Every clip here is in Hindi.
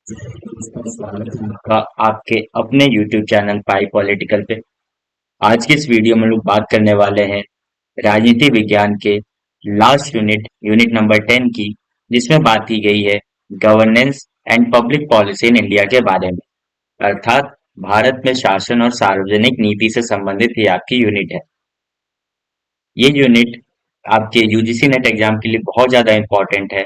स्वागत है आपका आपके अपने YouTube चैनल पाई पॉलिटिकल पे। आज की इस वीडियो में लोग बात करने वाले हैं राजनीति विज्ञान के लास्ट यूनिट नंबर 10 की, जिसमें बात की गई है governance and public policy in India के बारे में। अर्थात भारत में शासन और सार्वजनिक नीति से संबंधित ये आपकी यूनिट है। ये यूनिट आपके यूजीसी नेट एग्जाम के लिए बहुत ज्यादा इंपॉर्टेंट है।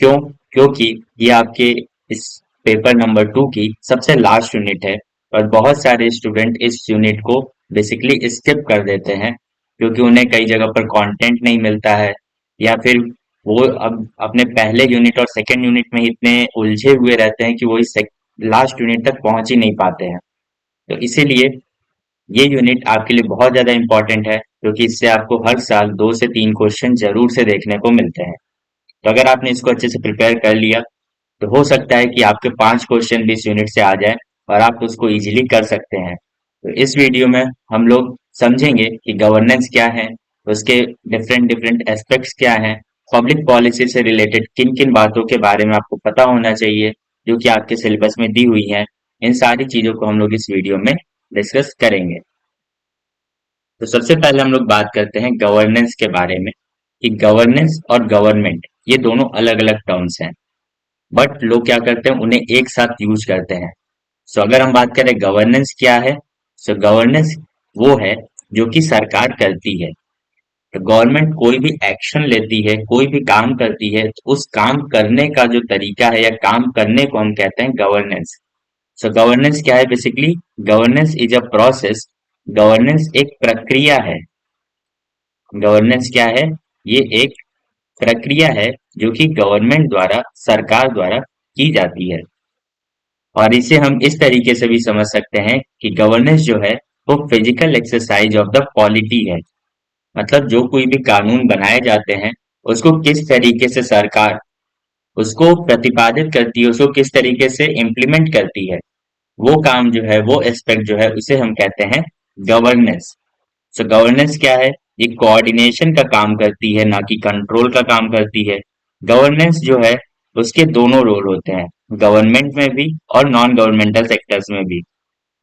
क्यों? क्योंकि ये आपके इस पेपर नंबर 2 की सबसे लास्ट यूनिट है और बहुत सारे स्टूडेंट इस यूनिट को बेसिकली स्किप कर देते हैं क्योंकि उन्हें कई जगह पर कंटेंट नहीं मिलता है, या फिर वो अब अपने पहले यूनिट और सेकंड यूनिट में इतने उलझे हुए रहते हैं कि वो इस लास्ट यूनिट तक पहुंच ही नहीं पाते हैं। तो इसीलिए ये यूनिट आपके लिए बहुत ज्यादा इंपॉर्टेंट है, क्योंकि इससे आपको हर साल 2 से 3 क्वेश्चन जरूर से देखने को मिलते हैं। तो अगर आपने इसको अच्छे से प्रिपेयर कर लिया तो हो सकता है कि आपके 5 क्वेश्चन भी इस यूनिट से आ जाए और आप उसको इजीली कर सकते हैं। तो इस वीडियो में हम लोग समझेंगे कि गवर्नेंस क्या है, उसके डिफरेंट डिफरेंट एस्पेक्ट्स क्या हैं, पब्लिक पॉलिसी से रिलेटेड किन किन बातों के बारे में आपको पता होना चाहिए जो कि आपके सिलेबस में दी हुई हैं। इन सारी चीजों को हम लोग इस वीडियो में डिस्कस करेंगे। तो सबसे पहले हम लोग बात करते हैं गवर्नेंस के बारे में, कि गवर्नेंस और गवर्नमेंट ये दोनों अलग अलग टर्म्स हैं, बट लोग क्या करते हैं उन्हें एक साथ यूज करते हैं। सो अगर हम बात करें गवर्नेंस क्या है, सो गवर्नेंस वो है जो कि सरकार करती है। तो गवर्नमेंट कोई भी एक्शन लेती है, कोई भी काम करती है, तो उस काम करने का जो तरीका है या काम करने को हम कहते हैं गवर्नेंस। सो गवर्नेंस क्या है? Basically governance is a process. Governance एक प्रक्रिया है। गवर्नेंस क्या है? ये एक प्रक्रिया है जो कि गवर्नमेंट द्वारा, सरकार द्वारा की जाती है। और इसे हम इस तरीके से भी समझ सकते हैं कि गवर्नेंस जो है वो physical exercise of the polity है। मतलब जो कोई भी कानून बनाए जाते हैं उसको किस तरीके से सरकार उसको प्रतिपादित करती है, उसको किस तरीके से इम्प्लीमेंट करती है, वो काम जो है, वो एस्पेक्ट जो है, उसे हम कहते हैं गवर्नेंस। सो गवर्नेंस क्या है? ये कोऑर्डिनेशन का काम करती है, ना कि कंट्रोल का काम करती है। गवर्नेंस जो है उसके दोनों रोल होते हैं, गवर्नमेंट में भी और नॉन गवर्नमेंटल सेक्टर्स में भी।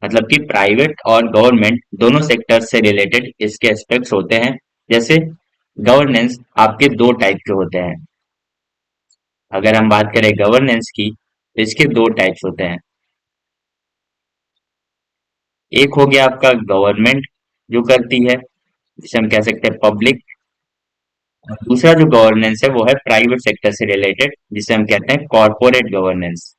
मतलब कि प्राइवेट और गवर्नमेंट दोनों सेक्टर्स से रिलेटेड इसके एस्पेक्ट्स होते हैं। जैसे गवर्नेंस आपके 2 टाइप के होते हैं। अगर हम बात करें गवर्नेंस की तो इसके 2 टाइप्स होते हैं। एक हो गया आपका गवर्नमेंट जो करती है, जिसे हम कह सकते हैं पब्लिक। दूसरा जो गवर्नेंस है वो है प्राइवेट सेक्टर से रिलेटेड, जिसे हम कहते हैं कॉर्पोरेट गवर्नेंस।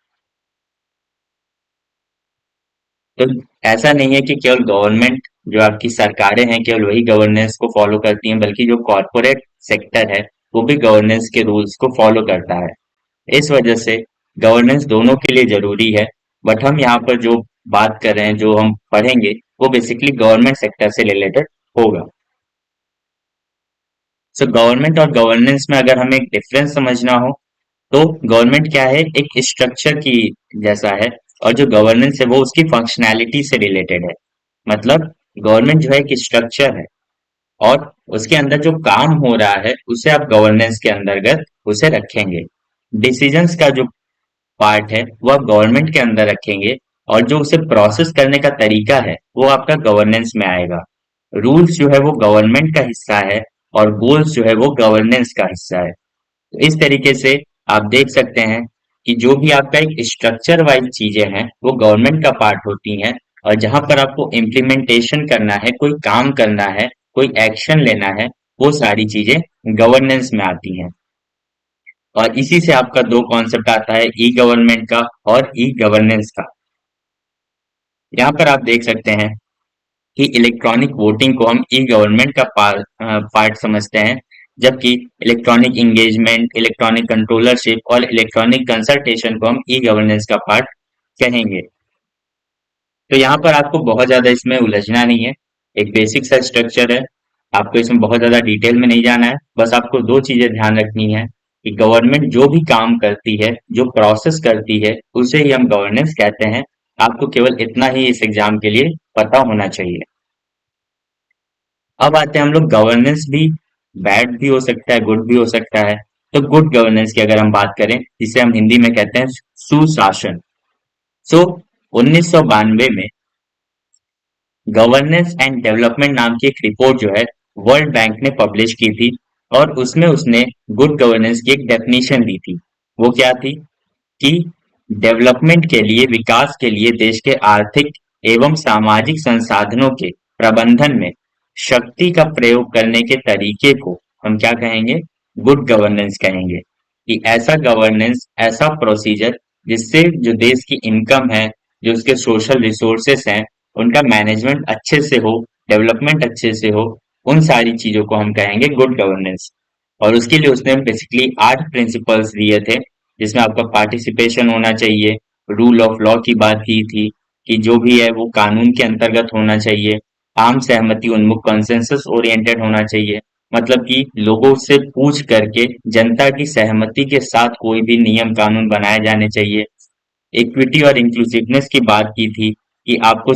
तो ऐसा नहीं है कि केवल गवर्नमेंट, जो आपकी सरकारें हैं, केवल वही गवर्नेंस को फॉलो करती हैं, बल्कि जो कॉर्पोरेट सेक्टर है वो भी गवर्नेंस के रूल्स को फॉलो करता है। इस वजह से गवर्नेंस दोनों के लिए जरूरी है। बट हम यहाँ पर जो बात कर रहे हैं, जो हम पढ़ेंगे, वो बेसिकली गवर्नमेंट सेक्टर से रिलेटेड होगा। सो गवर्नमेंट और गवर्नेंस में अगर हमें एक डिफरेंस समझना हो तो गवर्नमेंट क्या है? एक स्ट्रक्चर की जैसा है, और जो गवर्नेंस है वो उसकी फंक्शनैलिटी से रिलेटेड है। मतलब गवर्नमेंट जो है एक स्ट्रक्चर है और उसके अंदर जो काम हो रहा है उसे आप गवर्नेंस के अंतर्गत उसे रखेंगे। डिसीजंस का जो पार्ट है वो आप गवर्नमेंट के अंदर रखेंगे, और जो उसे प्रोसेस करने का तरीका है वो आपका गवर्नेंस में आएगा। रूल्स जो है वो गवर्नमेंट का हिस्सा है और गोल्स जो है वो गवर्नेंस का हिस्सा है। तो इस तरीके से आप देख सकते हैं कि जो भी आपका एक स्ट्रक्चर वाइज चीजें हैं वो गवर्नमेंट का पार्ट होती हैं, और जहां पर आपको इम्प्लीमेंटेशन करना है, कोई काम करना है, कोई एक्शन लेना है, वो सारी चीजें गवर्नेंस में आती हैं। और इसी से आपका 2 कॉन्सेप्ट आता है, ई गवर्नमेंट का और ई गवर्नेंस का। यहाँ पर आप देख सकते हैं कि इलेक्ट्रॉनिक वोटिंग को हम ई गवर्नमेंट का पार्ट समझते हैं, जबकि इलेक्ट्रॉनिक इंगेजमेंट, इलेक्ट्रॉनिक कंट्रोलरशिप और इलेक्ट्रॉनिक कंसल्टेशन को हम ई गवर्नेंस का पार्ट कहेंगे। तो यहाँ पर आपको बहुत ज्यादा इसमें उलझना नहीं है, एक बेसिक सा स्ट्रक्चर है। आपको इसमें बहुत ज्यादा डिटेल में नहीं जाना है, बस आपको 2 चीजें ध्यान रखनी है कि गवर्नमेंट जो भी काम करती है, जो प्रोसेस करती है, उसे ही हम गवर्नेंस कहते हैं। आपको केवल इतना ही इस एग्जाम के लिए पता होना चाहिए। अब आते हैं हम लोग, गवर्नेंस भी बैड भी हो सकता है, गुड भी हो सकता है। तो गुड गवर्नेंस की अगर हम बात करें, जिसे हम हिंदी में कहते हैं सुशासन, सो 1992 में गवर्नेंस एंड डेवलपमेंट नाम की एक रिपोर्ट जो है वर्ल्ड बैंक ने पब्लिश की थी, और उसमें उसने गुड गवर्नेंस की एक डेफिनेशन दी थी। वो क्या थी कि डेवलपमेंट के लिए, विकास के लिए देश के आर्थिक एवं सामाजिक संसाधनों के प्रबंधन में शक्ति का प्रयोग करने के तरीके को हम क्या कहेंगे? गुड गवर्नेंस कहेंगे। कि ऐसा गवर्नेंस, ऐसा प्रोसीजर जिससे जो देश की इनकम है, जो उसके सोशल रिसोर्सेस हैं, उनका मैनेजमेंट अच्छे से हो, डेवलपमेंट अच्छे से हो, उन सारी चीजों को हम कहेंगे गुड गवर्नेंस। और उसके लिए उसने बेसिकली 8 प्रिंसिपल्स दिए थे, जिसमें आपका पार्टिसिपेशन होना चाहिए, रूल ऑफ लॉ की बात की थी कि जो भी है वो कानून के अंतर्गत होना चाहिए, आम सहमति उन्मुख कंसेंसस ओरिएंटेड होना चाहिए, मतलब कि लोगों से पूछ करके जनता की सहमति के साथ कोई भी नियम कानून बनाए जाने चाहिए। इक्विटी और इंक्लूसिवनेस की बात की थी कि आपको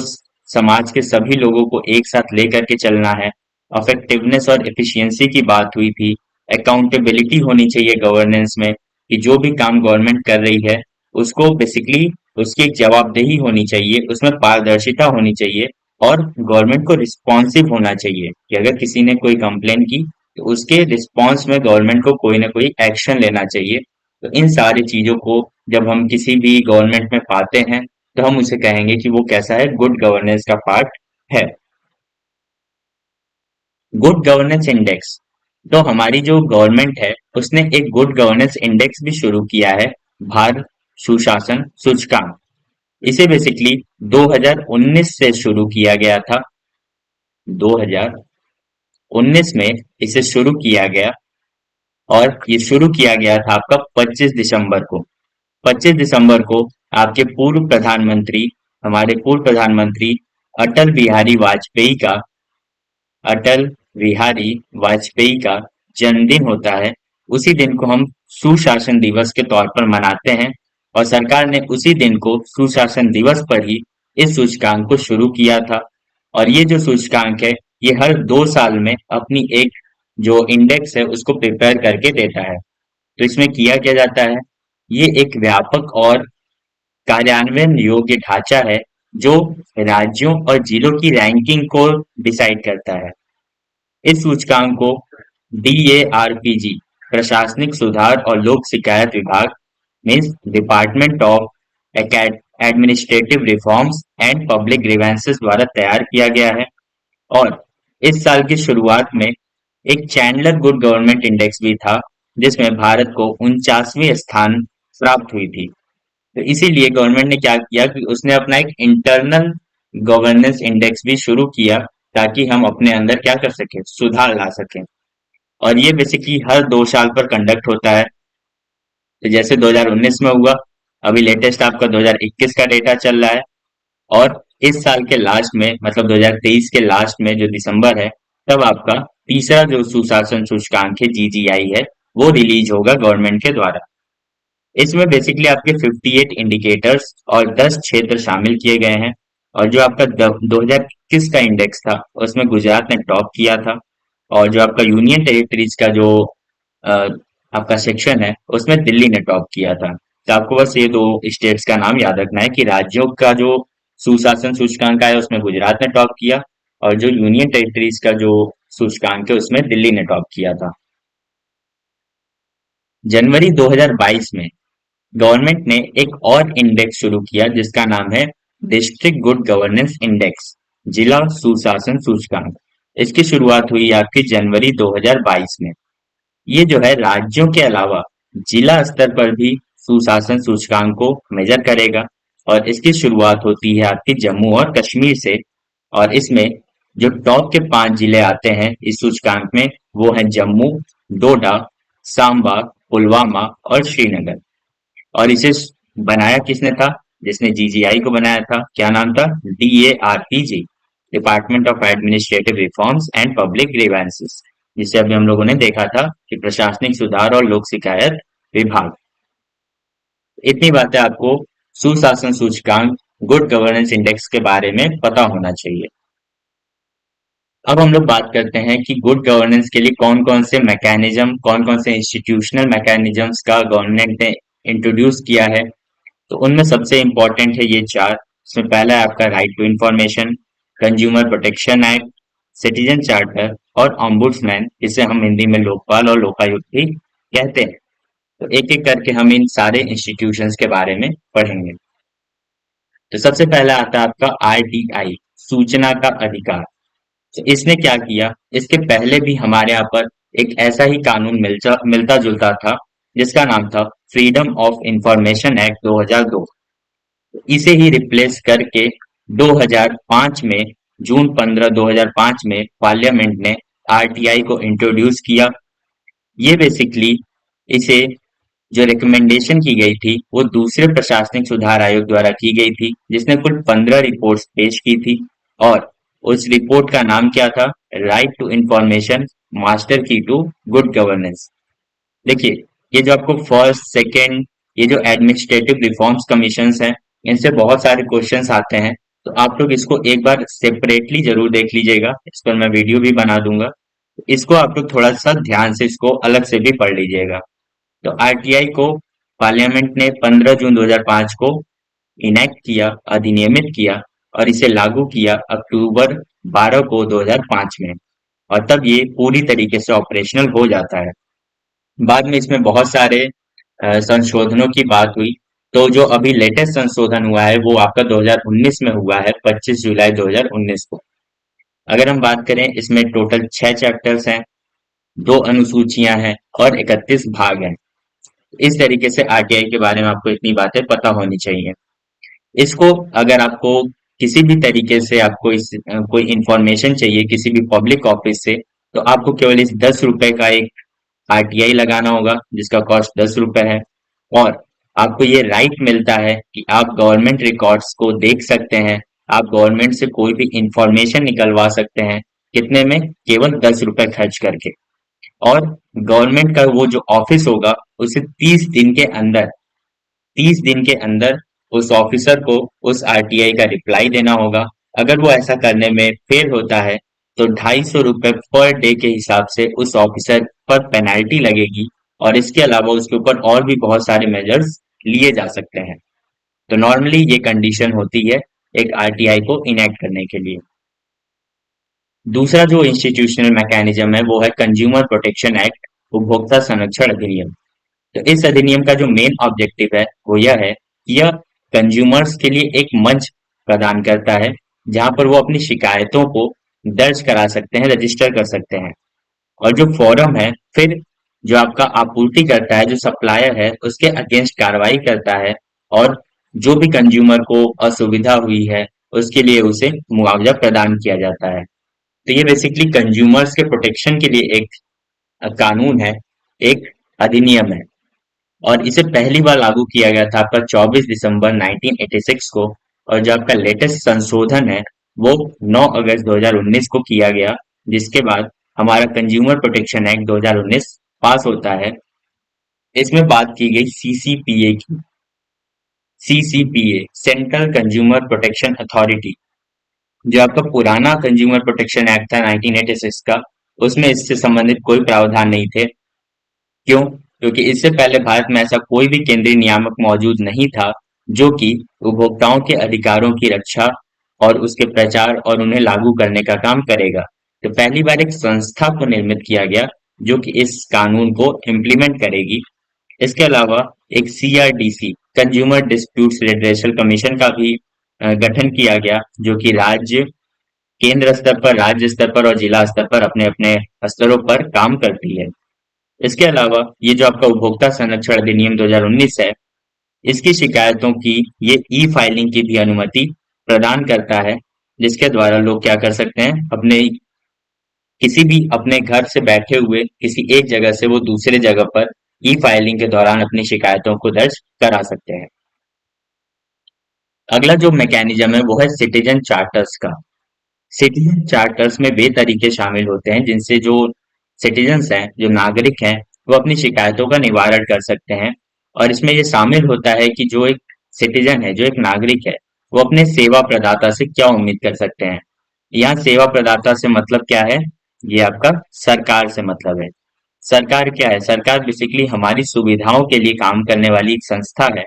समाज के सभी लोगों को एक साथ लेकर के चलना है। इफेक्टिवनेस और एफिशिएंसी की बात हुई थी। अकाउंटेबिलिटी होनी चाहिए गवर्नेंस में, कि जो भी काम गवर्नमेंट कर रही है उसको बेसिकली उसकी एक जवाबदेही होनी चाहिए, उसमें पारदर्शिता होनी चाहिए, और गवर्नमेंट को रिस्पॉन्सिव होना चाहिए कि अगर किसी ने कोई कंप्लेन की तो उसके रिस्पॉन्स में गवर्नमेंट को कोई ना कोई एक्शन लेना चाहिए। तो इन सारी चीजों को जब हम किसी भी गवर्नमेंट में पाते हैं तो हम उसे कहेंगे कि वो कैसा है, गुड गवर्नेंस का पार्ट है। गुड गवर्नेंस इंडेक्स, तो हमारी जो गवर्नमेंट है उसने एक गुड गवर्नेंस इंडेक्स भी शुरू किया है, भारत सुशासन सूचकांक। इसे बेसिकली 2019 से शुरू किया गया था। 2019 में इसे शुरू किया गया, और ये शुरू किया गया था आपका 25 दिसंबर को। 25 दिसंबर को आपके पूर्व प्रधानमंत्री, हमारे पूर्व प्रधानमंत्री अटल बिहारी वाजपेयी का अटल बिहारी वाजपेयी का जन्मदिन होता है। उसी दिन को हम सुशासन दिवस के तौर पर मनाते हैं, और सरकार ने उसी दिन को सुशासन दिवस पर ही इस सूचकांक को शुरू किया था। और ये जो सूचकांक है ये हर 2 साल में अपनी एक जो इंडेक्स है उसको प्रिपेयर करके देता है। तो इसमें किया क्या जाता है? ये एक व्यापक और कार्यान्वयन योग्य ढांचा है जो राज्यों और जिलों की रैंकिंग को डिसाइड करता है। इस सूचकांक को DARPG, प्रशासनिक सुधार और लोक शिकायत विभाग, means department of administrative reforms and public grievances द्वारा तैयार किया गया है। और इस साल की शुरुआत में एक चैंडलर गुड गवर्नमेंट इंडेक्स भी था, जिसमें भारत को 49वें स्थान प्राप्त हुई थी। तो इसीलिए गवर्नमेंट ने क्या किया कि उसने अपना एक इंटरनल गवर्नेंस इंडेक्स भी शुरू किया, ताकि हम अपने अंदर क्या कर सकें, सुधार ला सकें। और ये बेसिकली हर 2 साल पर कंडक्ट होता है। तो जैसे 2019 में हुआ, अभी लेटेस्ट आपका 2021 का डेटा चल रहा है, और इस साल के लास्ट में, मतलब 2023 के लास्ट में जो दिसंबर है, तब आपका तीसरा जो सुशासन सूचकांक है GGI है, वो रिलीज होगा गवर्नमेंट के द्वारा। इसमें बेसिकली आपके 58 इंडिकेटर्स और 10 क्षेत्र शामिल किए गए हैं। और जो आपका 2021 का इंडेक्स था उसमें गुजरात ने टॉप किया था, और जो आपका यूनियन टेरिटरीज का जो अ, आपका सेक्शन है उसमें दिल्ली ने टॉप किया था। तो आपको बस ये दो स्टेट्स का नाम याद रखना है कि राज्यों का जो सुशासन सूचकांक है उसमें गुजरात ने टॉप किया, और जो यूनियन टेरिटरीज का जो सूचकांक है उसमें दिल्ली ने टॉप किया था। जनवरी 2022 में गवर्नमेंट ने एक और इंडेक्स शुरू किया जिसका नाम है डिस्ट्रिक्ट गुड गवर्नेंस इंडेक्स, जिला सुशासन सूचकांक। इसकी शुरुआत हुई आपकी जनवरी 2022 में। ये जो है राज्यों के अलावा जिला स्तर पर भी सुशासन सूचकांक को मेजर करेगा, और इसकी शुरुआत होती है आपकी जम्मू और कश्मीर से। और इसमें जो टॉप के 5 जिले आते हैं इस सूचकांक में, वो है जम्मू, डोडा, सांबा, पुलवामा और श्रीनगर। और इसे बनाया किसने था? जिसने GGI को बनाया था, क्या नाम था? DARPG, department of administrative reforms and public grievances, जिसे अभी हम लोगों ने देखा था कि प्रशासनिक सुधार और लोक शिकायत विभाग। इतनी बातें आपको सुशासन सूचकांक, गुड गवर्नेंस इंडेक्स के बारे में पता होना चाहिए। अब हम लोग बात करते हैं कि गुड गवर्नेंस के लिए कौन कौन से मैकेनिज्म, कौन कौन से इंस्टीट्यूशनल मैकेनिज्म्स का गवर्नमेंट ने इंट्रोड्यूस किया है। तो उनमें सबसे इम्पोर्टेंट है ये चार। इसमें पहला है आपका right to information, consumer protection act, citizen charter और ऑम्बुड्समैन, जिसे हम हिंदी में लोकपाल और लोकायुक्त भी कहते हैं। तो एक एक करके हम इन सारे इंस्टीट्यूशंस के बारे में पढ़ेंगे। तो सबसे पहला आता है आपका आरटीआई, सूचना का अधिकार। तो इसने क्या किया, इसके पहले भी हमारे यहाँ पर एक ऐसा ही कानून मिलता जुलता था, जिसका नाम था फ्रीडम ऑफ इंफॉर्मेशन एक्ट 2002। इसे ही रिप्लेस करके 2005 में, जून 15 2005 में पार्लियामेंट ने आरटीआई को इंट्रोड्यूस किया। ये बेसिकली इसे जो रिकमेंडेशन की गई थी वो दूसरे प्रशासनिक सुधार आयोग द्वारा की गई थी, जिसने कुल 15 रिपोर्ट्स पेश की थी। और उस रिपोर्ट का नाम क्या था, राइट टू इंफॉर्मेशन, मास्टर की टू गुड गवर्नेंस। देखिए, ये जो आपको फर्स्ट सेकंड, ये जो एडमिनिस्ट्रेटिव रिफॉर्म्स कमीशंस हैं, इनसे बहुत सारे क्वेश्चंस आते हैं। तो आप लोग इसको एक बार सेपरेटली जरूर देख लीजिएगा, इस पर मैं वीडियो भी बना दूंगा। इसको आप लोग थोड़ा सा ध्यान से इसको अलग से भी पढ़ लीजिएगा। तो आरटीआई को पार्लियामेंट ने 15 जून 2005 को इनेक्ट किया, अधिनियमित किया, और इसे लागू किया अक्टूबर 12 को 2005 में। और तब ये पूरी तरीके से ऑपरेशनल हो जाता है। बाद में इसमें बहुत सारे संशोधनों की बात हुई। तो जो अभी लेटेस्ट संशोधन हुआ है वो आपका 2019 में हुआ है, 25 जुलाई 2019 को। अगर हम बात करें, इसमें टोटल 6 चैप्टर्स हैं, 2 अनुसूचियां हैं और 31 भाग हैं। इस तरीके से आरटीआई के बारे में आपको इतनी बातें पता होनी चाहिए। इसको अगर आपको किसी भी तरीके से आपको कोई इंफॉर्मेशन चाहिए किसी भी पब्लिक ऑफिस से, तो आपको केवल इस 10 रुपए का एक आरटीआई लगाना होगा, जिसका कॉस्ट 10 रुपए है। और आपको ये राइट मिलता है कि आप गवर्नमेंट रिकॉर्ड्स को देख सकते हैं, आप गवर्नमेंट से कोई भी इंफॉर्मेशन निकलवा सकते हैं। कितने में, केवल 10 रुपए खर्च करके। और गवर्नमेंट का वो जो ऑफिस होगा उसे 30 दिन के अंदर उस ऑफिसर को उस आरटीआई का रिप्लाई देना होगा। अगर वो ऐसा करने में फेल होता है तो 250 रुपए पर डे के हिसाब से उस ऑफिसर पर पेनल्टी लगेगी। और इसके अलावा उसके ऊपर और भी बहुत सारे मेजर्स लिए जा सकते हैं। तो नॉर्मली ये कंडीशन होती है एक आरटीआई को इनेक्ट करने के लिए। दूसरा जो इंस्टीट्यूशनल मैकेनिज्म है वो है कंज्यूमर प्रोटेक्शन एक्ट, उपभोक्ता संरक्षण अधिनियम। तो इस अधिनियम का जो मेन ऑब्जेक्टिव है वो यह है कि यह कंज्यूमर्स के लिए एक मंच प्रदान करता है, जहां पर वो अपनी शिकायतों को दर्ज करा सकते हैं, रजिस्टर कर सकते हैं। और जो फोरम है फिर जो आपका आपूर्ति करता है, जो सप्लायर है, उसके अगेंस्ट कार्रवाई करता है। और जो भी कंज्यूमर को असुविधा हुई है उसके लिए उसे मुआवजा प्रदान किया जाता है। तो ये बेसिकली कंज्यूमर्स के प्रोटेक्शन के लिए एक कानून है, एक अधिनियम है। और इसे पहली बार लागू किया गया था आपका 24 दिसंबर 1986 को। और जो आपका लेटेस्ट संशोधन है वो 9 अगस्त 2019 को किया गया, जिसके बाद हमारा कंज्यूमर प्रोटेक्शन एक्ट 2019 पास होता है। इसमें बात की गई सीसीपीए की। CCPA, central consumer protection authority, जो आपका पुराना कंज्यूमर प्रोटेक्शन एक्ट था 1986 का, उसमें इससे संबंधित कोई प्रावधान नहीं थे। क्यों? क्योंकि इससे पहले भारत में ऐसा कोई भी केंद्रीय नियामक मौजूद नहीं था जो कि उपभोक्ताओं के अधिकारों की रक्षा और उसके प्रचार और उन्हें लागू करने का काम करेगा। तो पहली बार एक संस्था को निर्मित किया गया जो कि इस कानून को इम्प्लीमेंट करेगी। इसके अलावा एक सीआरडीसी, कंज्यूमर डिस्प्यूट्स रिड्रेसल कमीशन का भी गठन किया गया, जो कि केंद्र स्तर पर, राज्य स्तर पर और जिला स्तर पर अपने अपने स्तरों पर काम करती है। इसके अलावा ये जो आपका उपभोक्ता संरक्षण अधिनियम 2019 है, इसकी शिकायतों की ये ई फाइलिंग की भी अनुमति प्रदान करता है, जिसके द्वारा लोग क्या कर सकते हैं, अपने किसी भी अपने घर से बैठे हुए किसी एक जगह से वो दूसरे जगह पर ई फाइलिंग के दौरान अपनी शिकायतों को दर्ज करा सकते हैं। अगला जो मैकेनिज्म है वो है सिटीजन चार्टर्स का। सिटीजन चार्टर्स में वे तरीके शामिल होते हैं जिनसे जो सिटीजन्स हैं, जो नागरिक हैं, वो अपनी शिकायतों का निवारण कर सकते हैं। और इसमें ये शामिल होता है कि जो एक सिटीजन है, जो एक नागरिक है, वो अपने सेवा प्रदाता से क्या उम्मीद कर सकते हैं। यहाँ सेवा प्रदाता से मतलब क्या है, ये आपका सरकार से मतलब है। सरकार क्या है, सरकार बेसिकली हमारी सुविधाओं के लिए काम करने वाली एक संस्था है।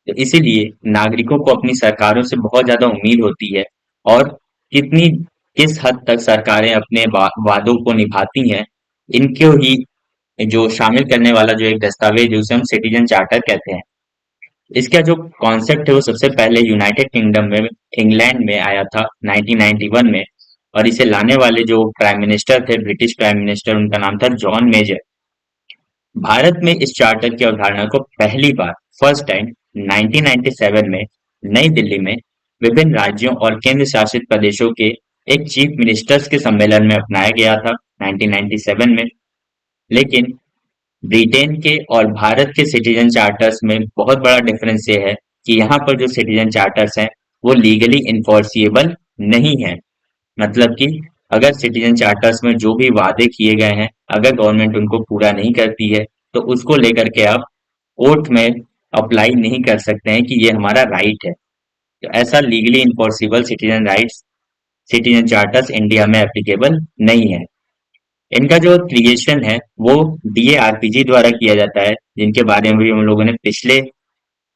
तो इसीलिए नागरिकों को अपनी सरकारों से बहुत ज्यादा उम्मीद होती है, और कितनी किस हद तक सरकारें अपने वादों को निभाती हैं, इनको ही जो शामिल करने वाला जो एक दस्तावेज है उसे हम सिटीजन चार्टर कहते हैं। इसका जो कॉन्सेप्ट है वो सबसे पहले यूनाइटेड किंगडम में, इंग्लैंड में आया था 1991 में। और इसे लाने वाले जो प्राइम मिनिस्टर थे, ब्रिटिश प्राइम मिनिस्टर, उनका नाम था जॉन मेजर। भारत में इस चार्टर की अवधारणा को पहली बार, फर्स्ट टाइम, 1997 में नई दिल्ली में विभिन्न राज्यों और केंद्र शासित प्रदेशों के एक चीफ मिनिस्टर्स के सम्मेलन में अपनाया गया था 1997 में। लेकिन ब्रिटेन के और भारत के सिटीजन चार्टर्स में बहुत बड़ा डिफरेंस ये है कि यहाँ पर जो सिटीजन चार्टर्स हैं वो लीगली इन्फोर्सिएबल नहीं है। मतलब कि अगर सिटीजन चार्टर्स में जो भी वादे किए गए हैं, अगर गवर्नमेंट उनको पूरा नहीं करती है, तो उसको लेकर के आप कोर्ट में अप्लाई नहीं कर सकते हैं कि ये हमारा राइट है। तो ऐसा legally enforceable citizen charters India में एप्लीकेबल नहीं है। इनका जो क्रिएशन है वो डीएआरपीजी द्वारा किया जाता है, जिनके बारे में भी हम लोगों ने पिछले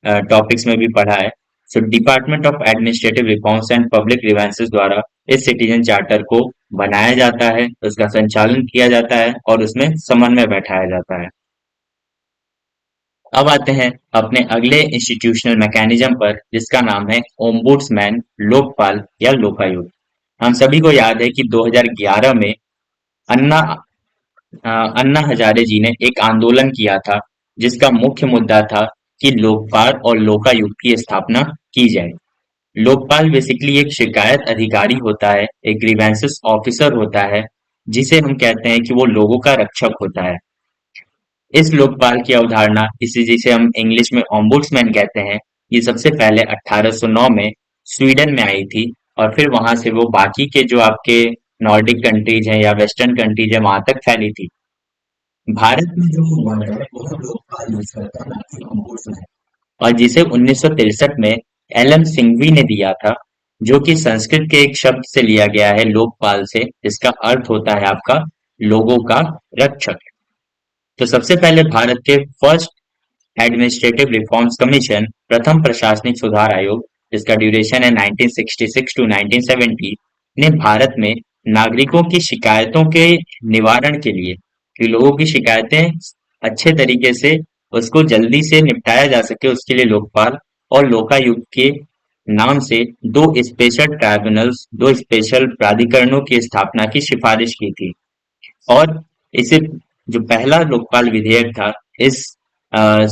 टॉपिक्स में भी पढ़ा है। So department of administrative reforms and public grievances द्वारा इस सिटीजन चार्टर को बनाया जाता है, उसका संचालन किया जाता है और उसमें समन्वय बैठाया जाता है। अब आते हैं अपने अगले इंस्टीट्यूशनल मैकेनिज्म पर, जिसका नाम है ओम्बुड्समैन, लोकपाल या लोकायुक्त। हम सभी को याद है कि 2011 में अन्ना अन्ना हजारे जी ने एक आंदोलन किया था, जिसका मुख्य मुद्दा था कि लोकपाल और लोकायुक्त की स्थापना की जाए। लोकपाल बेसिकली एक शिकायत अधिकारी होता है, एक ग्रीवेंसेस ऑफिसर होता है, जिसे हम कहते हैं कि वो लोगों का रक्षक होता है। इस लोकपाल की अवधारणा, इसे जिसे हम इंग्लिश में ओम्बुड्समैन कहते हैं, ये सबसे पहले 1809 में स्वीडन में आई थी, और फिर वहां से वो बाकी के जो आपके नॉर्डिक कंट्रीज हैं या वेस्टर्न कंट्रीज है वहां तक फैली थी। भारत में जो वर्ड है वो लोकपाल यूज करता है, ना कि ओम्बुड्समैन। और जिसे 1963 में एल एम सिंघवी ने दिया था, जो कि संस्कृत के एक शब्द से लिया गया है, लोकपाल से, जिसका अर्थ होता है आपका लोगों का रक्षक। तो सबसे पहले भारत के फर्स्ट एडमिनिस्ट्रेटिव रिफॉर्म्स कमीशन, प्रथम प्रशासनिक सुधार आयोग, जिसका ड्यूरेशन है 1966 टू 1970, ने भारत में नागरिकों की शिकायतों के निवारण के लिए, कि लोगों की शिकायतें अच्छे तरीके से, उसको जल्दी से निपटाया जा सके, उसके लिए लोकपाल और लोकायुक्त के नाम से दो स्पेशल ट्राइब्यूनल्स, दो स्पेशल प्राधिकरणों की स्थापना की सिफारिश की थी। और इसे जो पहला लोकपाल विधेयक था इस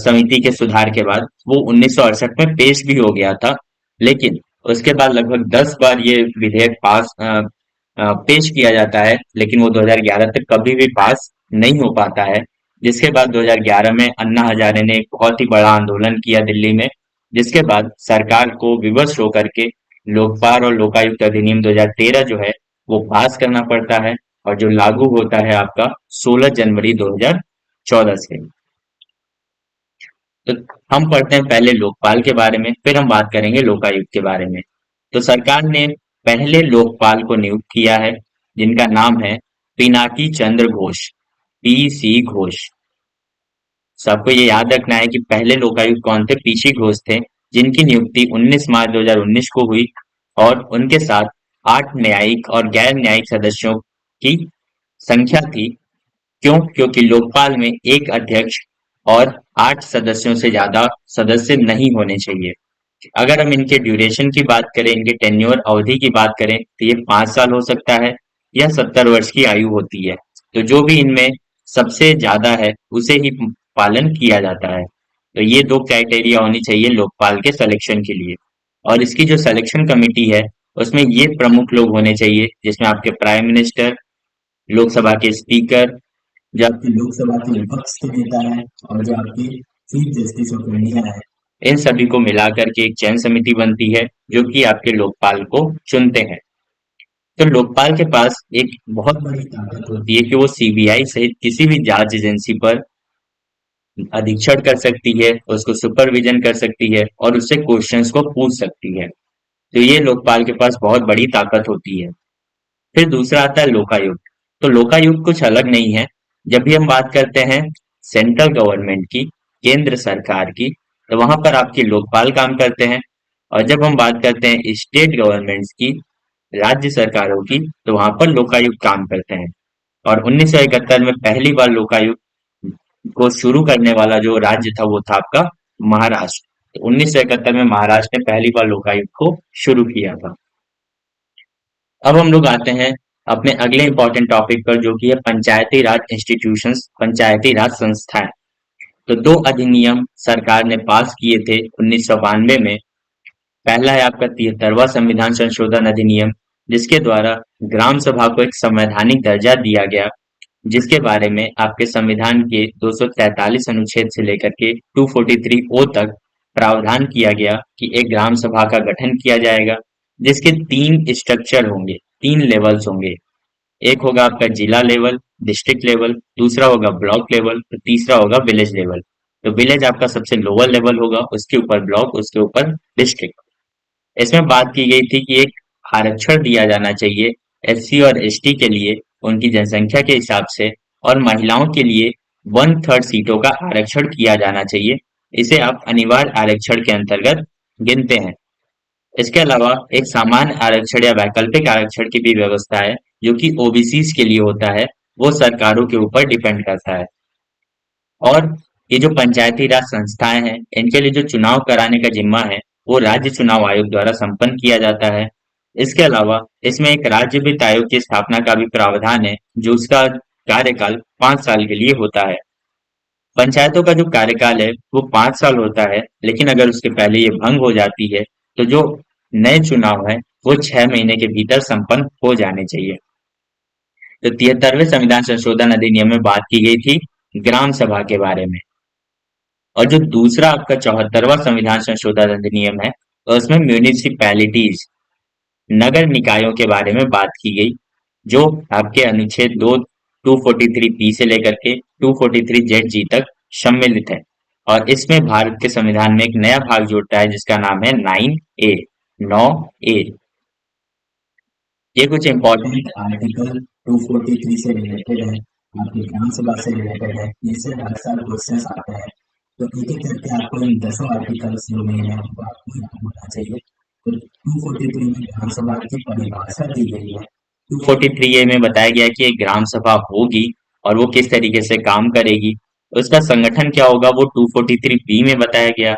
समिति के सुधार के बाद, वो 1968 में पेश भी हो गया था। लेकिन उसके बाद लगभग 10 बार ये विधेयक पेश किया जाता है, लेकिन वो 2011 तक कभी भी पास नहीं हो पाता है। जिसके बाद 2011 में अन्ना हजारे ने एक बहुत ही बड़ा आंदोलन किया दिल्ली में, जिसके बाद सरकार को विवश होकर के लोकपाल और लोकायुक्त अधिनियम 2013 जो है वो पास करना पड़ता है, और जो लागू होता है आपका 16 जनवरी 2014 से। तो हम पढ़ते हैं पहले लोकपाल के बारे में, फिर हम बात करेंगे लोकायुक्त के बारे में। तो सरकार ने पहले लोकपाल को नियुक्त किया है, जिनका नाम है पिनाकी चंद्र घोष, पी सी घोष। सबको ये याद रखना है कि पहले लोकायुक्त कौन थे, पीसी घोष थे, जिनकी नियुक्ति 19 मार्च 2019 को हुई। और उनके साथ 8 न्यायिक और गैर न्यायिक सदस्यों की संख्या थी। क्यों? क्योंकि लोकपाल में एक अध्यक्ष और 8 सदस्यों से ज्यादा सदस्य नहीं होने चाहिए। अगर हम इनके ड्यूरेशन की बात करें, इनके टेन्योर अवधि की बात करें, तो ये 5 साल हो सकता है या 70 वर्ष की आयु होती है। तो जो भी इनमें सबसे ज्यादा है उसे ही पालन किया जाता है। तो ये दो क्राइटेरिया होनी चाहिए लोकपाल के सिलेक्शन के लिए। और इसकी जो सिलेक्शन कमेटी है उसमें ये प्रमुख लोग होने चाहिए, जिसमें आपके प्राइम मिनिस्टर, लोकसभा के स्पीकर, जो आपकी लोकसभा के विपक्ष के नेता है, और जो आपकी चीफ जस्टिस ऑफ इंडिया है, इन सभी को मिलाकर के एक चयन समिति बनती है, जो कि आपके लोकपाल को चुनते हैं। तो लोकपाल के पास एक बहुत बड़ी ताकत होती है कि वो सीबीआई सहित किसी भी जांच एजेंसी पर अधीक्षण कर सकती है, उसको सुपरविजन कर सकती है और उससे क्वेश्चंस को पूछ सकती है। तो ये लोकपाल के पास बहुत बड़ी ताकत होती है। फिर दूसरा आता है लोकायुक्त। तो लोकायुक्त कुछ अलग नहीं है। जब भी हम बात करते हैं सेंट्रल गवर्नमेंट की, केंद्र सरकार की, तो लोकायुक्त एक बहुत बड़ी ताकत होती है। क्यों? क्योंकि लोकपाल में एक अध्यक्ष और 8 सदस्य नहीं होने चाहिए। अगर हम इनके ड्यूरेशन की बात करें, इनके टेन्योर अवधि की बात करें, तो ये 5 साल हो सकता है या 70 वर्ष की आयु होती है। तो जो भी इनमें सबसे ज्यादा है उसे ही पालन किया जाता है। तो ये दो क्राइटेरिया होनी चाहिए लोकपाल के सिलेक्शन के लिए। और इसकी जो सिलेक्शन कमेटी है उसमें ये प्रमुख लोग होने चाहिए, जिसमें आपके प्राइम मिनिस्टर, लोकसभा के स्पीकर, जो आपकी चीफ जस्टिस ऑफ इंडिया है, इन सभी को मिलाकर के एक चयन समिति बनती है, जो कि आपके लोकपाल को चुनते हैं। तो वहां पर आपके लोकपाल काम करते हैं। और जब हम बात करते हैं स्टेट गवर्नमेंट्स की, राज्य सरकारों की, तो वहां पर लोकायुक्त काम करते हैं। और 1971 में पहली बार लोकायुक्त को शुरू करने वाला जो राज्य था वो था आपका महाराष्ट्र। तो 1971 में महाराष्ट्र ने पहली बार लोकायुक्त को शुरू किया था। अब हम लोग आते हैं अपने अगले इंपॉर्टेंट टॉपिक पर, जो कि है पंचायती राज इंस्टीट्यूशंस, पंचायती राज संस्थाएं। तो दो अधिनियम सरकार ने पास किए थे 1992 में। पहला है आपका 73वां संविधान संशोधन अधिनियम, जिसके द्वारा ग्राम सभा को एक संवैधानिक दर्जा दिया गया, जिसके बारे में आपके संविधान के 243 अनुच्छेद से लेकर के 243 ओ तक प्रावधान किया गया कि एक ग्राम सभा का गठन किया जाएगा, जिसके तीन स्ट्रक्चर होंगे, तीन लेवल्स होंगे। एक होगा आपका जिला लेवल, डिस्ट्रिक्ट लेवल, दूसरा होगा ब्लॉक लेवल, तो तीसरा होगा विलेज लेवल। तो विलेज आपका सबसे लोअर लेवल होगा, उसके ऊपर ब्लॉक, उसके ऊपर डिस्ट्रिक्ट। इसमें बात की गई थी कि एक आरक्षण दिया जाना चाहिए एससी और एसटी के लिए उनकी जनसंख्या के हिसाब से, और महिलाओं के लिए 1/3 सीटों का आरक्षण किया जाना चाहिए। इसे आप अनिवार्य आरक्षण के अंतर्गत गिनते हैं। इसके अलावा एक सामान्य आरक्षण या वैकल्पिक आरक्षण की भी व्यवस्था है, जो कि ओबीसी के लिए होता है। वो सरकारों के ऊपर डिपेंड करता है। और ये जो पंचायती राज संस्थाएं हैं, इनके लिए जो चुनाव कराने का जिम्मा है वो राज्य चुनाव आयोग द्वारा संपन्न किया जाता है। इसके अलावा इसमें एक राज्य वित्त आयोग की स्थापना का भी प्रावधान है, जो उसका कार्यकाल 5 साल के लिए होता है। पंचायतों का जो कार्यकाल है वो 5 साल होता है, लेकिन अगर उसके पहले ये भंग हो जाती है तो जो नए चुनाव है वो 6 महीने के भीतर संपन्न हो जाने चाहिए। तो 73वें संविधान संशोधन अधिनियम में बात की गई थी ग्राम सभा के बारे में। और जो दूसरा आपका 74वां संविधान संशोधन अधिनियम है, तो उसमें म्यूनिसिपैलिटीज, नगर निकायों के बारे में बात की गई, जो आपके अनुच्छेद 243 बी से लेकर के 243 जेड जी तक सम्मिलित है। और इसमें भारत के संविधान में एक नया भाग जुड़ता है जिसका नाम है 9A, 9A। ये कुछ इंपॉर्टेंट आर्टिकल 243 से रिलेटेड है, आपकी ग्राम सभा से रिलेटेड है। इससे हर साल क्वेश्चंस आते हैं, तो एक एक करके आपको इन 10 आर्टिकल्स जो मेन है उनको आपको याद होना चाहिए। तो 243 में ग्राम सभा की परिभाषा दी गई है। 243A में बताया गया कि एक ग्राम सभा होगी और वो किस तरीके से काम करेगी, उसका संगठन क्या होगा वो 243B में बताया गया।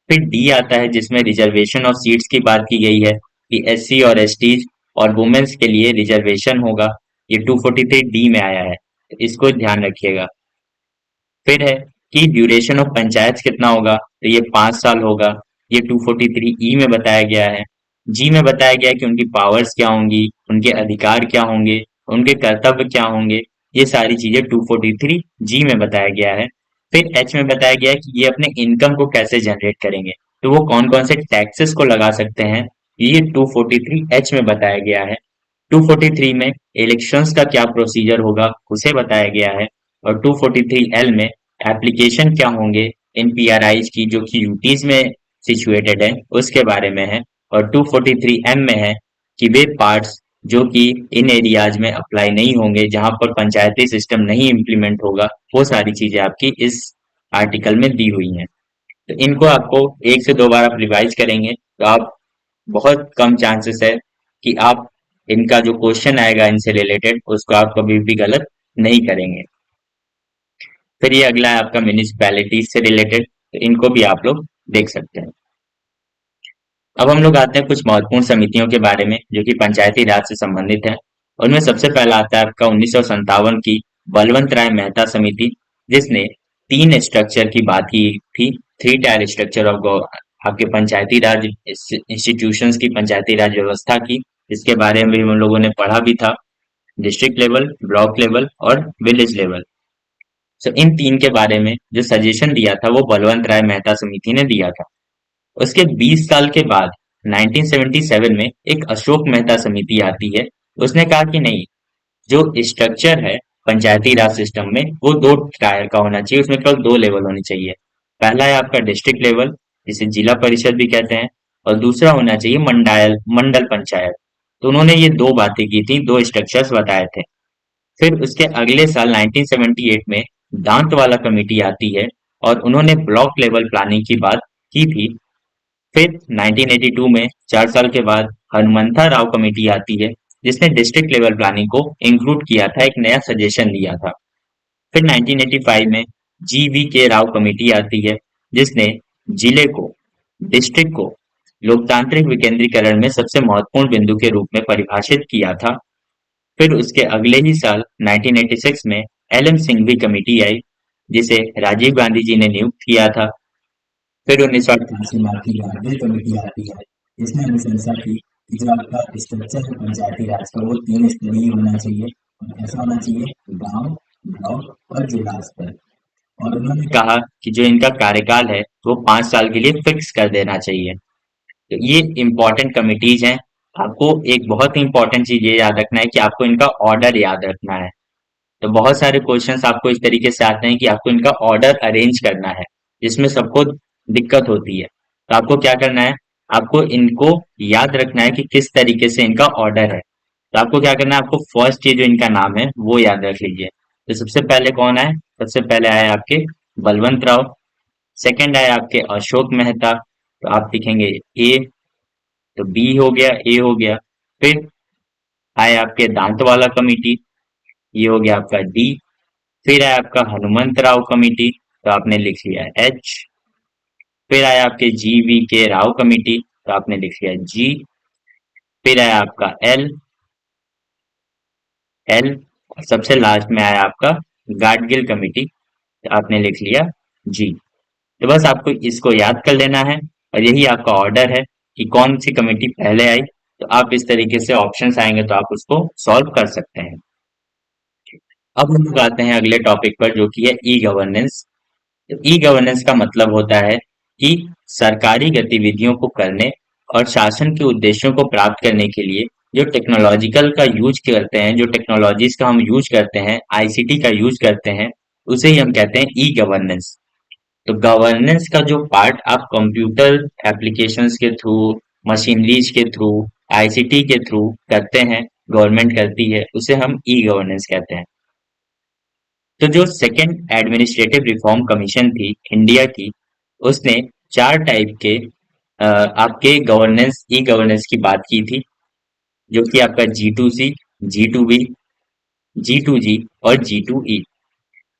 फिर डी आता है जिसमें रिजर्वेशन और सीट्स की बात की गई है कि एससी और एसटी और वुमेन्स के लिए रिजर्वेशन होगा। ये 243D में आया है, तो इसको ध्यान रखिएगा। फिर है कि ड्यूरेशन ऑफ पंचायत कितना होगा, तो ये 5 साल होगा। ये 243E में बताया गया है। जी में बताया गया है कि उनकी पावर्स क्या होंगी, उनके अधिकार क्या होंगे, उनके कर्तव्य क्या होंगे। ये सारी चीजें 243G में बताया गया है। फिर एच में बताया गया है कि ये अपने इनकम को कैसे जनरेट करेंगे, तो वो कौन कौन से टैक्सेस को लगा सकते हैं, ये 243H में बताया गया है। 243 में इलेक्शंस का क्या प्रोसीजर होगा उसे बताया गया है। और 243L में एप्लीकेशन क्या होंगे इन पीआरआईज की जो कि यूटीज में सिचुएटेड है उसके बारे में है। और 243M में है कि वे पार्ट्स जो कि इन एरियाज में अप्लाई नहीं होंगे, जहां पर पंचायती सिस्टम नहीं इम्प्लीमेंट होगा, वो सारी चीजें आपकी इस आर्टिकल में दी हुई हैं। तो इनको आपको 1 से 2 बार आप रिवाइज करेंगे तो आप बहुत कम चांसेस है कि आप इनका जो क्वेश्चन आएगा इनसे रिलेटेड उसको आप कभी भी गलत नहीं करेंगे। फिर ये अगला है आपका म्यूनिसिपैलिटीज से रिलेटेड, तो इनको भी आप लोग देख सकते हैं। अब हम लोग आते हैं कुछ महत्वपूर्ण समितियों के बारे में जो कि पंचायती राज से संबंधित है। उनमें सबसे पहला आता है आपका 1957 की बलवंत राय मेहता समिति, जिसने 3 स्ट्रक्चर की बात की थी, 3 टायर स्ट्रक्चर ऑफ आपके पंचायती राज इंस्टीट्यूशंस की, पंचायती राज व्यवस्था की, इसके बारे में भी हम लोगों ने पढ़ा भी था। डिस्ट्रिक्ट लेवल, ब्लॉक लेवल और विलेज लेवल। सो इन तीन के बारे में जो सजेशन दिया था वो बलवंत राय मेहता समिति ने दिया था। उसके 20 साल के बाद 1977 में एक अशोक मेहता समिति आती है। उसने कहा कि नहीं, जो स्ट्रक्चर है पंचायती राज सिस्टम में वो 2 टायर का होना चाहिए, उसमें केवल 2 लेवल होने चाहिए। पहला है आपका डिस्ट्रिक्ट लेवल, जिसे जिला परिषद भी कहते हैं, और दूसरा होना चाहिए मंडल पंचायत। तो उन्होंने ये 2 बातें की थी, 2 स्ट्रक्चर्स बताए थे। फिर उसके अगले साल 1978 में दांत वाला कमेटी आती है और उन्होंने ब्लॉक लेवल प्लानिंग की बात की थी। फिर 1982 में 4 साल के बाद हनुमंथा राव कमेटी आती है, जिसने डिस्ट्रिक्ट लेवल प्लानिंग को इंक्लूड किया था, एक नया सजेशन दिया था। फिर 1985 में जी वी के राव कमेटी आती है, जिसने जिले को, डिस्ट्रिक्ट को लोकतांत्रिक विकेंद्रीकरण में सबसे महत्वपूर्ण बिंदु के रूप में परिभाषित किया था। फिर उसके अगले ही साल 1986 में एल एम सिंघवी कमेटी आई, जिसे राजीव गांधी जी ने नियुक्त किया था। फिर 1988 में आपकी गार्गिल कमेटी आती है, जिसने अनुशंसा की कि जो आपका स्ट्रक्चर है पंचायती राज का वो 3 स्तरीय होना चाहिए, और ऐसा होना चाहिए गांव, ब्लॉक और जिला स्तर। और उन्होंने कहा कि जो इनका कार्यकाल है वो 5 साल के लिए फिक्स कर देना चाहिए। तो ये इम्पोर्टेंट कमिटीज हैं। आपको एक बहुत ही इम्पोर्टेंट चीज ये याद रखना है कि आपको इनका ऑर्डर याद रखना है। तो बहुत सारे क्वेश्चंस आपको इस तरीके से आते हैं कि आपको इनका ऑर्डर अरेंज करना है, जिसमें सबको दिक्कत होती है। तो आपको क्या करना है, आपको इनको याद रखना है कि किस तरीके से इनका ऑर्डर है। तो आपको क्या करना है, आपको फर्स्ट ये जो इनका नाम है वो याद रख लीजिए। तो सबसे पहले कौन आए, सबसे पहले आए आपके बलवंत राव। सेकंड आए आपके अशोक मेहता, तो आप लिखेंगे ए। तो बी हो गया, ए हो गया। फिर आए आपके दांतवाला कमेटी, ये हो गया आपका डी। फिर आया आपका हनुमंत राव कमेटी, तो आपने लिख लिया एच। फिर आया आपके जी वी के राव कमेटी, तो आपने लिख लिया जी। फिर आया आपका एल, एल। और सबसे लास्ट में आया आपका गाडगिल कमेटी, तो आपने लिख लिया जी। तो बस आपको इसको याद कर लेना है, और यही आपका ऑर्डर है कि कौन सी कमेटी पहले आई। तो आप इस तरीके से ऑप्शंस आएंगे तो आप उसको सॉल्व कर सकते हैं। अब हम लोग आते हैं अगले टॉपिक पर, जो कि है ई गवर्नेंस। तो ई गवर्नेंस का मतलब होता है कि सरकारी गतिविधियों को करने और शासन के उद्देश्यों को प्राप्त करने के लिए जो टेक्नोलॉजिकल का यूज करते हैं, जो टेक्नोलॉजीज का हम यूज करते हैं, आईसीटी का यूज करते हैं, उसे ही हम कहते हैं ई गवर्नेंस। तो गवर्नेंस का जो पार्ट आप कंप्यूटर एप्लीकेशंस के थ्रू, मशीनरीज के थ्रू, आईसीटी के थ्रू करते हैं, गवर्नमेंट करती है, उसे हम ई गवर्नेंस कहते हैं। तो जो सेकेंड एडमिनिस्ट्रेटिव रिफॉर्म कमीशन थी इंडिया की, उसने 4 टाइप के आपके गवर्नेंस, ई गवर्नेंस की बात की थी, जो कि आपका G2C, G2B, G2G और G2E।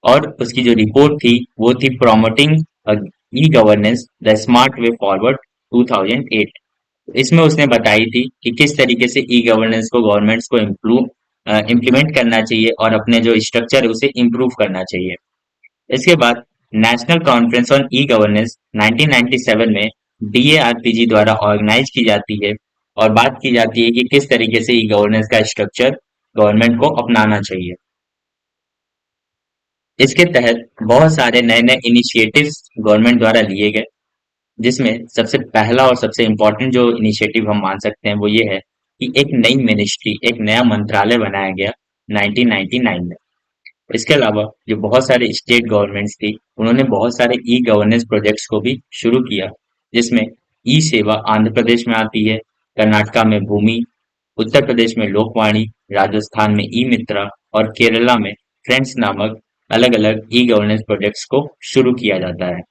और उसकी जो रिपोर्ट थी वो थी promoting e governance the smart way forward 2008। इसमें उसने बताई थी कि किस तरीके से ई गवर्नेंस को गवर्नमेंट्स को इम्प्लीमेंट करना चाहिए और अपने जो स्ट्रक्चर है उसे इम्प्रूव करना चाहिए। इसके बाद national conference on e governance 1997 में DARPG द्वारा ऑर्गेनाइज की जाती है, और बात की जाती है कि किस तरीके से ई गवर्नेंस का स्ट्रक्चर गवर्नमेंट को अपनाना चाहिए। इसके तहत बहुत सारे नए नए इनिशिएटिव्स गवर्नमेंट द्वारा लिए गए, जिसमें सबसे पहला और सबसे इम्पोर्टेंट जो इनिशिएटिव हम मान सकते हैं वो ये है कि एक नई मिनिस्ट्री, एक नया मंत्रालय बनाया गया 1999 में। इसके अलावा जो बहुत सारे स्टेट गवर्नमेंट्स थी, उन्होंने बहुत सारे ई गवर्नेंस प्रोजेक्ट्स को भी शुरू किया, जिसमें ई सेवा आंध्र प्रदेश में आती है, कर्नाटका में भूमि, उत्तर प्रदेश में लोकवाणी, राजस्थान में ई मित्रा और केरला में फ्रेंड्स नामक अलग अलग ई गवर्नेंस प्रोजेक्ट्स को शुरू किया जाता है।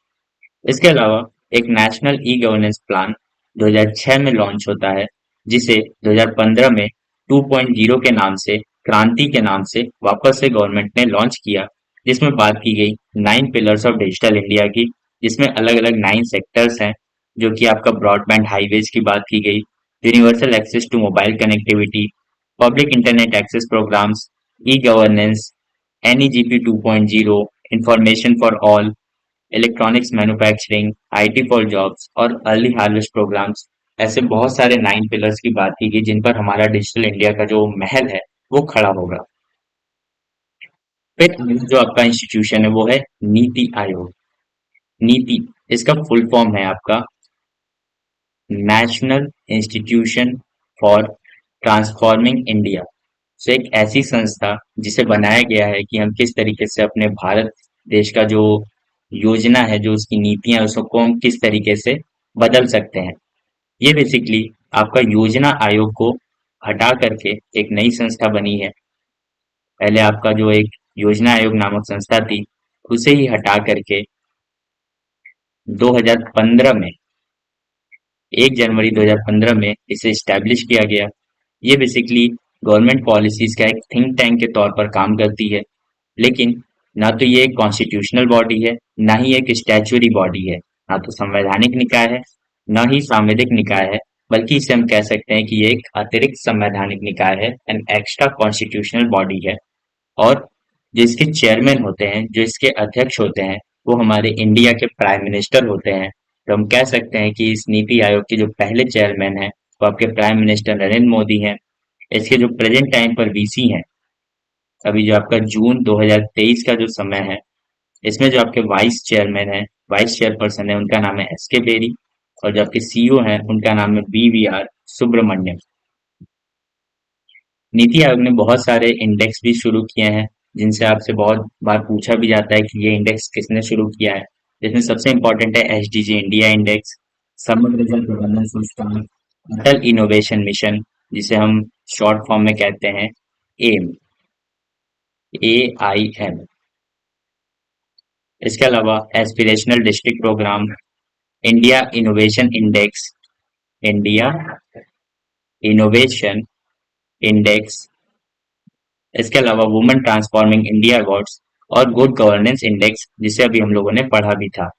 इसके अलावा एक नेशनल ई गवर्नेंस प्लान 2006 में लॉन्च होता है, जिसे 2015 में 2.0 के नाम से, क्रांति के नाम से वापस से गवर्नमेंट ने लॉन्च किया, जिसमें बात की गई 9 पिलर्स ऑफ डिजिटल इंडिया की, जिसमें अलग अलग 9 सेक्टर्स हैं, जो कि आपका ब्रॉडबैंड हाईवेज की बात की गई, universal access to mobile connectivity, public internet access programmes, e governance, NEGP 2.0, information for all, electronics manufacturing, IT for jobs और अर्ली हार्वेस्ट प्रोग्राम्स। ऐसे बहुत सारे 9 पिलर्स की बात की गई, जिन पर हमारा डिजिटल इंडिया का जो महल है वो खड़ा होगा। फिर जो आपका इंस्टीट्यूशन है वो है नीति आयोग। नीति, इसका फुल फॉर्म है आपका national institution for transforming India. So एक ऐसी संस्था जिसे बनाया गया है कि हम किस तरीके से अपने भारत देश का जो योजना है, जो उसकी नीतियां, उसको हम किस तरीके से बदल सकते हैं। ये बेसिकली आपका योजना आयोग को हटा करके एक नई संस्था बनी है। पहले आपका जो एक योजना आयोग नामक संस्था थी, उसे ही हटा करके 2015 में, 1 जनवरी 2015 में इसे इस्टेब्लिश किया गया। ये बेसिकली गवर्नमेंट पॉलिसीज का एक थिंक टैंक के तौर पर काम करती है, लेकिन ना तो ये एक कॉन्स्टिट्यूशनल बॉडी है, ना ही एक स्टैच्यूरी बॉडी है, ना तो संवैधानिक निकाय है, ना ही सांविधिक निकाय है, बल्कि इसे हम कह सकते हैं कि ये एक अतिरिक्त संवैधानिक निकाय है, एन एक्स्ट्रा कॉन्स्टिट्यूशनल बॉडी है। और जो इसके चेयरमैन होते हैं, जो इसके अध्यक्ष होते हैं, वो हमारे इंडिया के प्राइम मिनिस्टर होते हैं। तो हम कह सकते हैं कि इस नीति आयोग के जो पहले चेयरमैन हैं वो आपके प्राइम मिनिस्टर नरेंद्र मोदी हैं। इसके जो प्रेजेंट टाइम पर वीसी हैं, अभी जो आपका जून 2023 का जो समय है, इसमें जो आपके वाइस चेयरमैन है, वाइस चेयरपर्सन है, उनका नाम है एस के बेरी। और जो आपके सीईओ हैं उनका नाम है BVR सुब्रमण्यम। नीति आयोग ने बहुत सारे इंडेक्स भी शुरू किए हैं, जिनसे आपसे बहुत बार पूछा भी जाता है कि ये इंडेक्स किसने शुरू किया है। जिसमें सबसे इम्पोर्टेंट है SDG इंडिया इंडेक्स, समग्र जल प्रबंधन सूचकांक, अटल इनोवेशन मिशन, जिसे हम शॉर्ट फॉर्म में कहते हैं एम, AIM। इसके अलावा aspirational district programme, India innovation index, India innovation index, इसके अलावा वुमेन ट्रांसफॉर्मिंग इंडिया अवार्ड्स और गुड गवर्नेंस इंडेक्स, जिसे अभी हम लोगों ने पढ़ा भी था।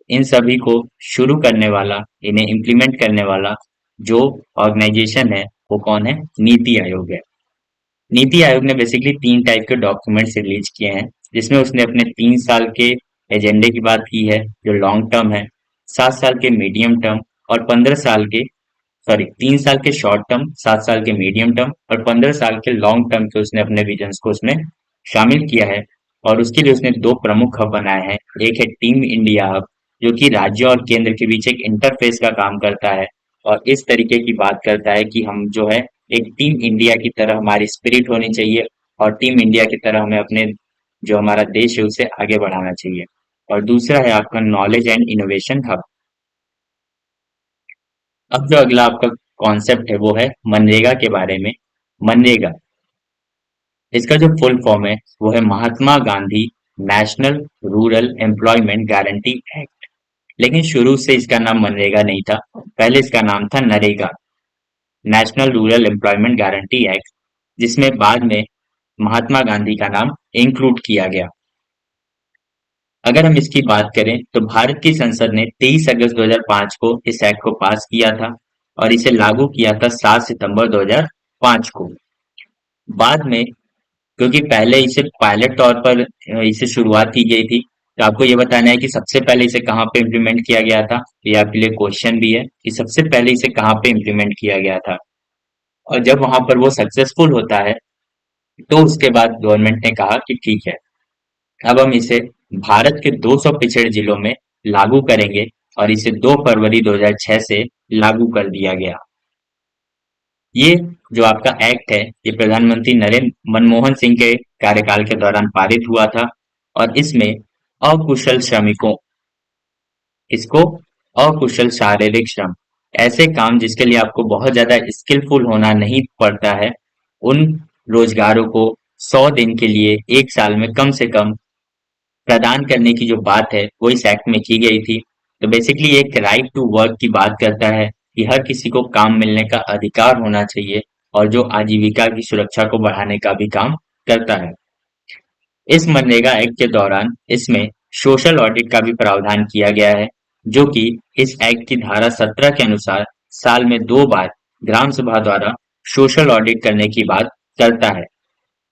इन सभी को शुरू करने वाला, इन्हें इम्प्लीमेंट करने वाला जो ऑर्गेनाइजेशन है वो कौन है? नीति आयोग है। नीति आयोग ने बेसिकली 3 टाइप के डॉक्यूमेंट्स रिलीज किए हैं, जिसमें उसने अपने 3 साल के एजेंडे की बात की है जो लॉन्ग टर्म है, 7 साल के मीडियम टर्म और 15 साल के, सॉरी 3 साल के शॉर्ट टर्म, 7 साल के मीडियम टर्म और 15 साल के लॉन्ग टर्म के उसने अपने विजन्स को उसमें शामिल किया है। और उसके लिए उसने 2 प्रमुख हब बनाए हैं। एक है टीम इंडिया हब, जो कि राज्य और केंद्र के बीच एक इंटरफेस का काम करता है और इस तरीके की बात करता है कि हम जो है एक टीम इंडिया की तरह हमारी स्पिरिट होनी चाहिए और टीम इंडिया की तरह हमें अपने जो हमारा देश है उसे आगे बढ़ाना चाहिए। और दूसरा है आपका नॉलेज एंड इनोवेशन हब। अब जो अगला आपका कॉन्सेप्ट है वो है मनरेगा के बारे में। मनरेगा, इसका जो फुल फॉर्म है वो है Mahatma Gandhi national rural employment guarantee act. लेकिन शुरू से इसका नाम मनरेगा नहीं था, पहले इसका नाम था NREGA, national rural employment guarantee act, जिसमें बाद में महात्मा गांधी का नाम इंक्लूड किया गया। अगर हम इसकी बात करें तो भारत की संसद ने 23 अगस्त 2005 को इस एक्ट को पास किया था और इसे लागू किया था 7 सितंबर 2005 को। बाद में, क्योंकि पहले इसे पायलट तौर पर इसे शुरुआत की गई थी, तो आपको ये बताना है कि सबसे पहले इसे कहाँ पे इम्प्लीमेंट किया गया था। तो ये आपके लिए क्वेश्चन भी है कि सबसे पहले इसे कहाँ पे इम्प्लीमेंट किया गया था। और जब वहां पर वो सक्सेसफुल होता है तो उसके बाद गवर्नमेंट ने कहा कि ठीक है, अब हम इसे भारत के 200 पिछड़े जिलों में लागू करेंगे और इसे 2 फरवरी 2006 से लागू कर दिया गया। ये जो आपका एक्ट है ये प्रधानमंत्री नरेंद्र मनमोहन सिंह के कार्यकाल के दौरान पारित हुआ था और इसमें अकुशल श्रमिकों, इसको अकुशल शारीरिक श्रम, ऐसे काम जिसके लिए आपको बहुत ज्यादा स्किलफुल होना नहीं पड़ता है, उन रोजगारों को 100 दिन के लिए 1 साल में कम से कम प्रदान करने की जो बात है वो इस एक्ट में की गई थी। तो बेसिकली एक राइट टू वर्क की बात करता है कि हर किसी को काम मिलने का अधिकार होना चाहिए और जो आजीविका की सुरक्षा को बढ़ाने का भी काम करता है। इस मनरेगा एक्ट के दौरान इसमें सोशल ऑडिट का भी प्रावधान किया गया है, जो कि इस एक्ट की धारा 17 के अनुसार साल में 2 बार ग्राम सभा द्वारा सोशल ऑडिट करने की बात करता है।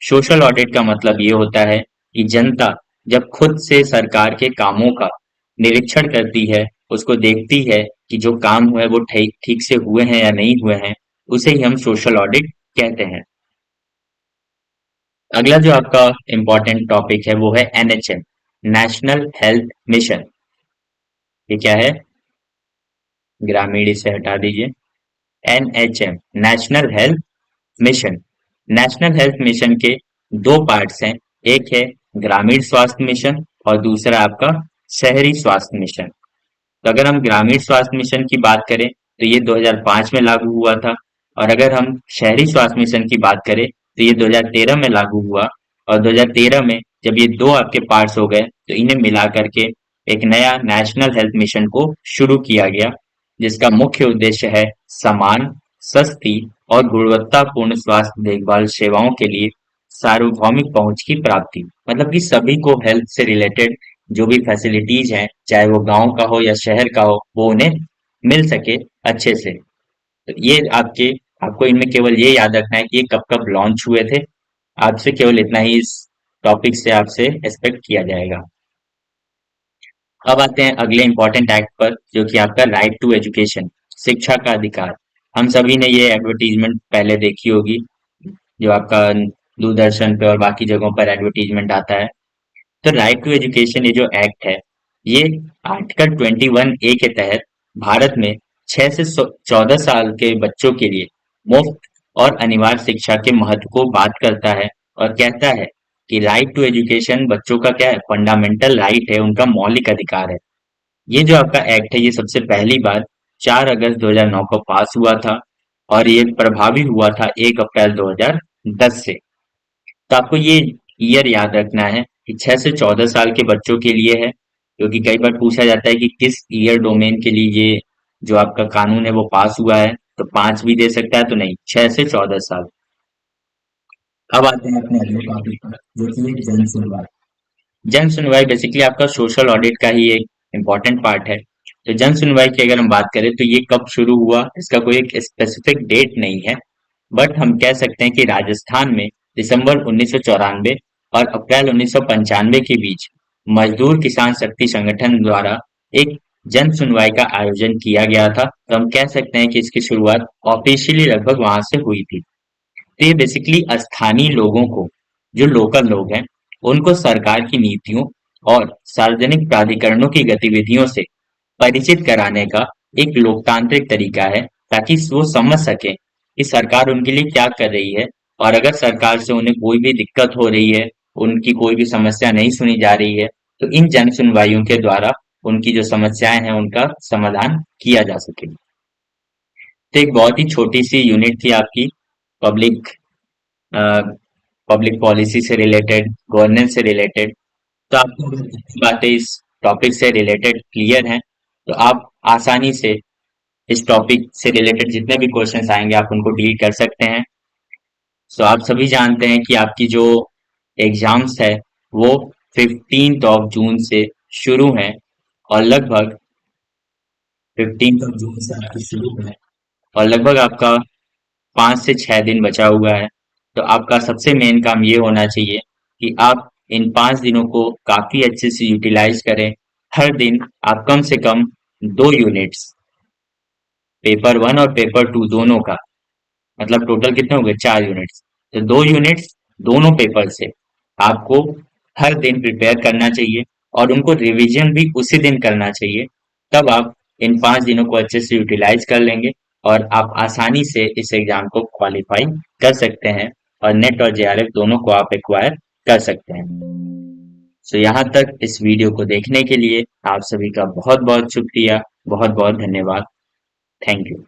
सोशल ऑडिट का मतलब ये होता है कि जनता जब खुद से सरकार के कामों का निरीक्षण करती है, उसको देखती है कि जो काम हुए वो ठीक ठीक से हुए हैं या नहीं हुए हैं, उसे ही हम सोशल ऑडिट कहते हैं। अगला जो आपका इम्पोर्टेंट टॉपिक है वो है NHM, नेशनल हेल्थ मिशन। ये क्या है? ग्रामीण इसे हटा दीजिए। NHM, national health mission. National health mission के 2 पार्ट्स हैं, एक है ग्रामीण स्वास्थ्य मिशन और दूसरा आपका शहरी स्वास्थ्य मिशन। तो अगर हम ग्रामीण स्वास्थ्य मिशन की बात करें तो ये 2005 में लागू हुआ था और अगर हम शहरी स्वास्थ्य मिशन की बात करें तो ये 2013 में लागू हुआ। और 2013 में जब ये 2 आपके पार्ट्स हो गए तो इन्हें मिला करके एक नया नेशनल हेल्थ मिशन को शुरू किया गया, जिसका मुख्य उद्देश्य है समान, सस्ती और गुणवत्तापूर्ण स्वास्थ्य देखभाल सेवाओं के लिए सार्वभौमिक पहुंच की प्राप्ति। मतलब कि सभी को हेल्थ से रिलेटेड जो भी फैसिलिटीज हैं, चाहे वो गांव का हो या शहर का हो, वो उन्हें मिल सके अच्छे से। तो ये आपको इनमें केवल ये याद रखना है कि ये कब कब लॉन्च हुए थे। आपसे केवल इतना ही इस टॉपिक से आपसे एक्सपेक्ट किया जाएगा। अब आते हैं अगले इंपॉर्टेंट एक्ट पर, जो कि आपका राइट टू एजुकेशन, शिक्षा का अधिकार। हम सभी ने ये एडवर्टीजमेंट पहले देखी होगी, जो आपका दूरदर्शन पे और बाकी जगहों पर एडवर्टीजमेंट आता है। तो राइट टू एजुकेशन ये जो एक्ट है, ये आर्टिकल 21A के तहत भारत में 6 से 14 साल के बच्चों के लिए मुफ्त और अनिवार्य शिक्षा के महत्व को बात करता है, और कहता है कि राइट टू एजुकेशन बच्चों का क्या है, फंडामेंटल राइट है, उनका मौलिक अधिकार है। ये जो आपका एक्ट है, ये सबसे पहली बार 4 अगस्त 2009 को पास हुआ था, और ये प्रभावी हुआ था 1 अप्रैल 2010 से। तो आपको ये ईयर याद रखना है कि 6 से 14 साल के बच्चों के लिए है, क्योंकि कई बार पूछा जाता है कि किस ईयर डोमेन के लिए ये जो आपका कानून है वो पास हुआ है, तो 5 भी दे सकता है, तो नहीं, 6 से 14 साल। अब आते हैं अपने अगले टॉपिक पर, जो कि है जन सुनवाई। जन सुनवाई बेसिकली आपका सोशल ऑडिट का ही एक इम्पोर्टेंट पार्ट है। तो जन सुनवाई की अगर हम बात करें तो ये कब शुरू हुआ, इसका कोई एक स्पेसिफिक डेट नहीं है, बट हम कह सकते हैं कि राजस्थान में दिसंबर 1994 और अप्रैल 1995 के बीच मजदूर किसान शक्ति संगठन द्वारा एक जन सुनवाई का आयोजन किया गया था। तो हम कह सकते हैं कि इसकी शुरुआत ऑफिशियली लगभग वहां से हुई थी। तो ये बेसिकली स्थानीय लोगों को, जो लोकल लोग हैं, उनको सरकार की नीतियों और सार्वजनिक प्राधिकरणों की गतिविधियों से परिचित कराने का एक लोकतांत्रिक तरीका है, ताकि वो समझ सके कि सरकार उनके लिए क्या कर रही है, और अगर सरकार से उन्हें कोई भी दिक्कत हो रही है, उनकी कोई भी समस्या नहीं सुनी जा रही है, तो इन जन सुनवाइयों के द्वारा उनकी जो समस्याएं हैं उनका समाधान किया जा सके। तो एक बहुत ही छोटी सी यूनिट थी आपकी, पब्लिक पब्लिक पॉलिसी से रिलेटेड, गवर्नेंस से रिलेटेड। तो आपको अगर इतनी बातें इस टॉपिक से रिलेटेड क्लियर हैं, तो आप आसानी से इस टॉपिक से रिलेटेड जितने भी क्वेश्चंस आएंगे आप उनको डील कर सकते हैं। सो आप सभी जानते हैं कि आपकी जो एग्जाम्स है वो 15 जून से शुरू हैं, और लगभग 15 जून से आपकी शुरू है, और लगभग आपका 5 से 6 दिन बचा हुआ है। तो आपका सबसे मेन काम ये होना चाहिए कि आप इन 5 दिनों को काफी अच्छे से यूटिलाइज करें। हर दिन आप कम से कम 2 यूनिट्स, पेपर 1 और पेपर 2 दोनों का, मतलब टोटल कितने हो गए, 4 यूनिट्स। तो 2 यूनिट्स दोनों पेपर से आपको हर दिन प्रिपेयर करना चाहिए, और उनको रिवीजन भी उसी दिन करना चाहिए। तब आप इन 5 दिनों को अच्छे से यूटिलाइज कर लेंगे, और आप आसानी से इस एग्जाम को क्वालिफाई कर सकते हैं, और नेट और जेआरएफ दोनों को आप एक्वायर कर सकते हैं। सो यहाँ तक इस वीडियो को देखने के लिए आप सभी का बहुत बहुत शुक्रिया, बहुत बहुत धन्यवाद। Thank you.